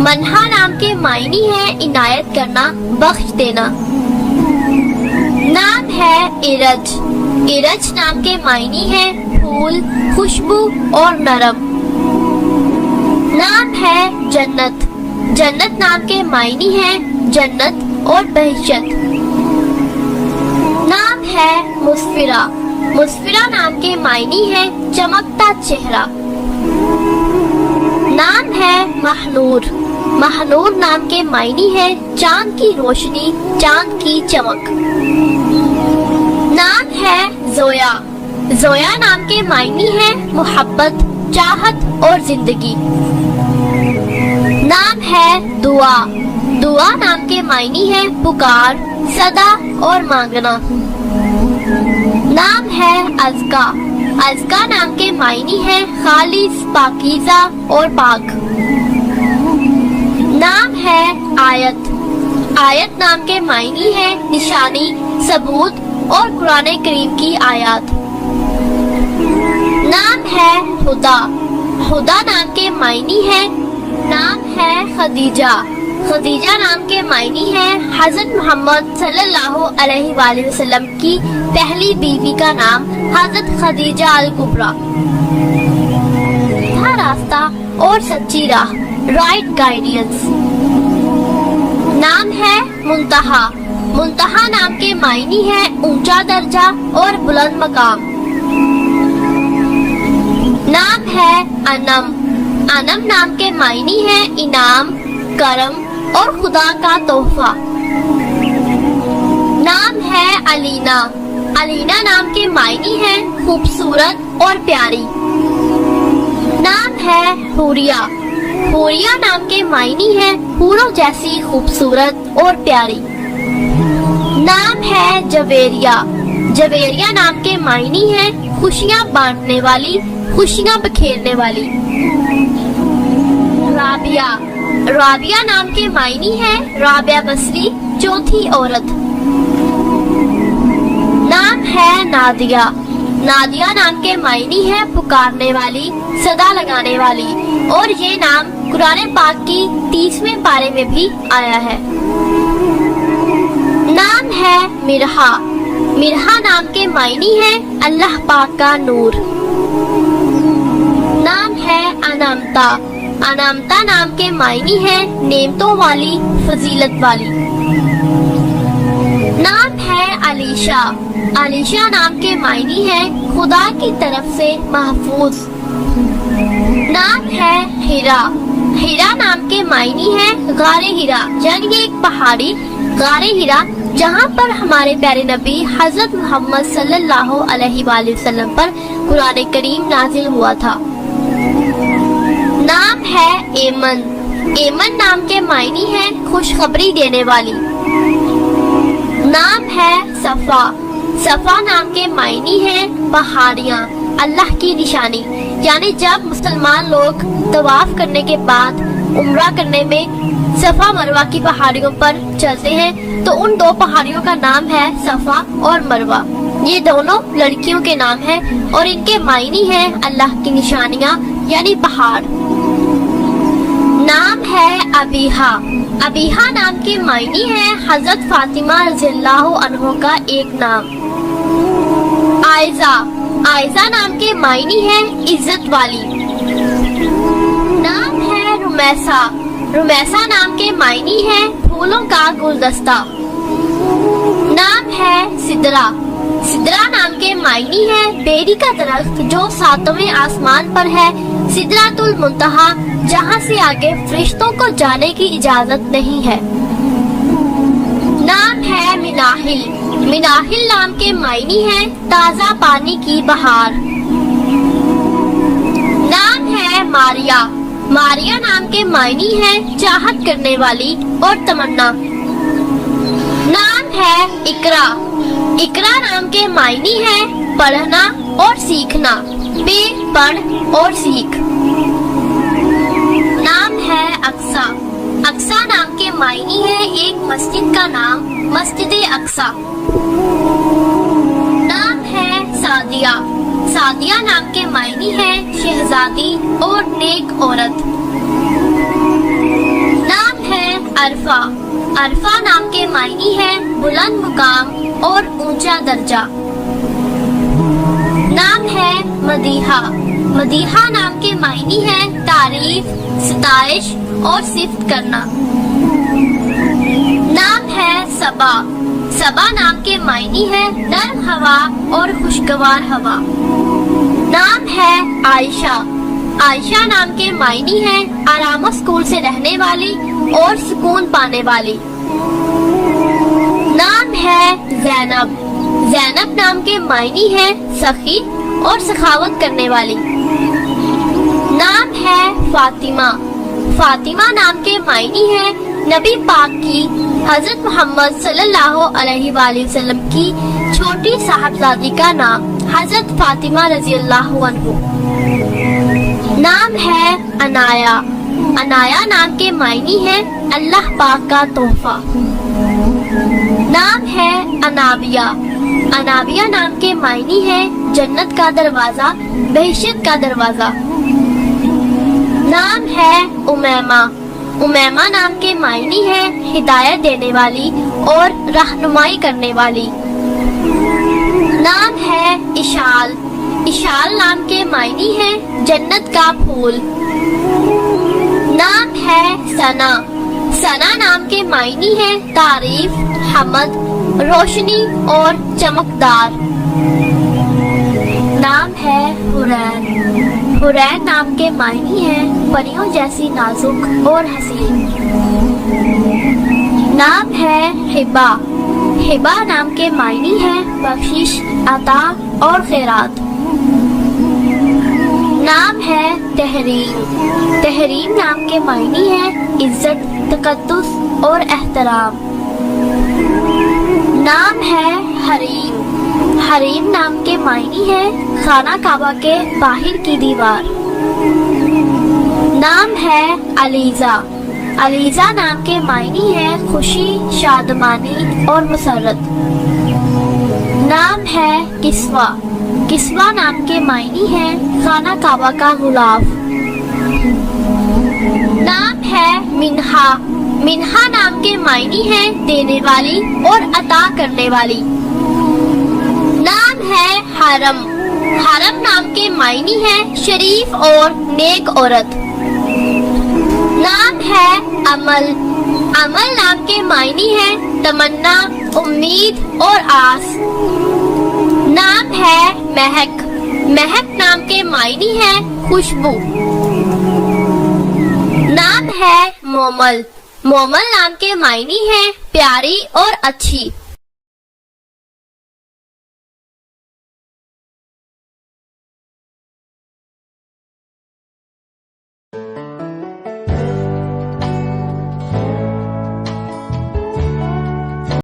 منہا نام کے معنی ہے عنایت کرنا، بخش دینا۔ نام ہے ارج، ارج نام کے معنی ہے پھول، خوشبو اور نرم۔ نام ہے جنت، جنت نام کے معنی ہے جنت اور بہشت۔ نام ہے مسفرہ، مسفرہ نام کے معنی ہے چمکتا چہرہ۔ نام ہے مہنور، مہنور نام کے معنی ہے چاند کی روشنی، چاند کی چمک۔ نام ہے زویا، زویا نام کے معنی ہے محبت، چاہت اور زندگی۔ نام ہے دعا، دعا نام کے معنی ہے پکار، صدا اور مانگنا۔ نام ہے ازکا، ازکا نام کے معنی ہے خالص، پاکیزہ اور پاک۔ نام ہے آیت، آیت نام کے معنی ہے نشانی، ثبوت اور قرآن کریم کی آیات۔ نام ہے خدا، خدا نام کے معنی ہے۔ نام ہے خدیجہ، خدیجہ نام کے معنی ہے حضرت محمد صلی اللہ علیہ وآلہ وسلم کی پہلی بیوی کا نام حضرت خدیجہ الکبریٰ۔ سیدھا راستہ اور سچی راہ، رائٹ گائیڈنس۔ نام ہے منتہا، منتہا نام کے معنی ہے اونچا درجہ اور بلند مقام۔ نام ہے انم، انم نام کے معنی ہے انعام، کرم اور خدا کا تحفہ۔ نام ہے علینا، علینا نام کے معنی ہے خوبصورت اور پیاری۔ نام ہے حوریہ، حوریہ نام کے معنی ہے حوروں جیسی خوبصورت اور پیاری۔ نام ہے جویریہ، جویریہ نام کے معنی ہے خوشیاں بانٹنے والی، خوشیاں بکھیرنے والی۔ رابعہ، رابعہ نام کے معنی ہے رابعہ بصری، چوتھی عورت۔ نام ہے نادیہ، نادیہ نام کے معنی ہے پکارنے والی، صدا لگانے والی، اور یہ نام قرآن پاک کی 30ویں پارے میں بھی آیا ہے۔ نام ہے مرحا، مرحا نام کے معنی ہے اللہ پاک کا نور۔ نام ہے انامتا، انامتا نام کے معنی ہے نعمتوں والی، فضیلت والی۔ نام ہے علیشا، علیشا نام کے معنی ہے خدا کی طرف سے محفوظ۔ نام ہے ہیرا، ہیرا نام کے معنی ہے غار ہیرا، یعنی ایک پہاڑی غار ہیرا جہاں پر ہمارے پیارے نبی حضرت محمد صلی اللہ علیہ وآلہ وسلم پر قرآن کریم نازل ہوا تھا۔ نام ہے ایمن، ایمن نام کے معنی ہے خوشخبری دینے والی۔ نام ہے صفا، صفا نام کے معنی ہے پہاڑیاں، اللہ کی نشانی، یعنی جب مسلمان لوگ طواف کرنے کے بعد عمرہ کرنے میں صفا مروہ کی پہاڑیوں پر چلتے ہیں تو ان دو پہاڑیوں کا نام ہے صفا اور مروہ۔ یہ دونوں لڑکیوں کے نام ہیں اور ان کے معنی ہیں اللہ کی نشانیاں یعنی پہاڑ۔ نام ہے ابیہا، ابیہا نام کے معنی ہے حضرت فاطمہ رضی اللہ عنہ کا ایک نام۔ آئزہ، آئزہ نام کے معنی ہے عزت والی۔ نام ہے رمیسہ، رمیسہ نام کے معنی ہے پھولوں کا گلدستہ۔ نام ہے سدرا، سدرا نام کے معنی ہے بیری کا درخت جو 7ویں آسمان پر ہے، سدرۃ المنتہا، جہاں سے آگے فرشتوں کو جانے کی اجازت نہیں ہے۔ نام ہے مناہل، مناہل نام کے معنی ہے تازہ پانی کی بہار۔ نام ہے ماریا، ماریا نام کے معنی ہے چاہت کرنے والی اور تمنا۔ نام ہے اقرا، اقرا نام کے معنی ہے پڑھنا اور سیکھنا، پڑھ اور سیکھ۔ نام ہے اقصی، اقصی نام کے معنی ہے ایک مسجد کا نام، مسجد اقصی۔ نام ہے سعدیہ، سعدیہ نام کے معنی ہے شہزادی اور نیک عورت۔ عرفہ عرفہ نام کے معنی ہے بلند مقام اور اونچا درجہ. نام ہے مدیحہ مدیحہ نام کے معنی ہے تعریف ستائش اور صفت کرنا. نام ہے صبا صبا نام کے معنی ہے نرم ہوا اور خوشگوار ہوا. نام ہے عائشہ عائشہ نام کے معنی ہے آرامہ سکون سے رہنے والی اور سکون پانے والی. نام ہے زینب زینب نام کے معنی ہے سخی اور سخاوت کرنے والی. نام ہے فاطمہ فاطمہ نام کے معنی ہے نبی پاک کی حضرت محمد صلی اللہ علیہ وآلہ وسلم کی چھوٹی صاحبزادی کا نام حضرت فاطمہ رضی اللہ عنہ. نام ہے عنایا عنایا نام کے معنی ہے اللہ پاک کا تحفہ. نام ہے انابیہ انابیہ نام کے معنی ہے جنت کا دروازہ بہشت کا دروازہ. نام ہے امیمہ امیمہ نام کے معنی ہے ہدایت دینے والی اور رہنمائی کرنے والی. نام ہے اشال اشال نام کے معنی ہے جنت کا پھول. نام ہے ثنا ثنا نام کے معنی ہے تعریف حمد روشنی اور چمکدار. نام ہے حورین حورین نام کے معنی ہے پریوں جیسی نازک اور حسین. نام ہے ہبہ ہبہ نام کے معنی ہے بخشش عطا اور خیرات. نام ہے تحریم تحریم نام کے معنی ہے عزت تقدس اور احترام. نام ہے حریم حریم نام کے معنی ہے خانہ کعبہ کے باہر کی دیوار. نام ہے علیزہ علیزہ نام کے معنی ہے خوشی شادمانی اور مسرت. نام ہے کسوہ کسوہ نام کے معنی ہے خانہ کعبہ کا غلاف. نام ہے منہا منہا نام کے معنی ہے دینے والی اور عطا کرنے والی. نام ہے حرم حرم نام کے معنی ہے شریف اور نیک عورت. نام ہے عمل عمل نام کے معنی ہے تمنا امید اور آس. نام ہے مہک مہک نام کے معنی ہے خوشبو. نام ہے مومل مومل نام کے معنی ہے پیاری اور اچھی.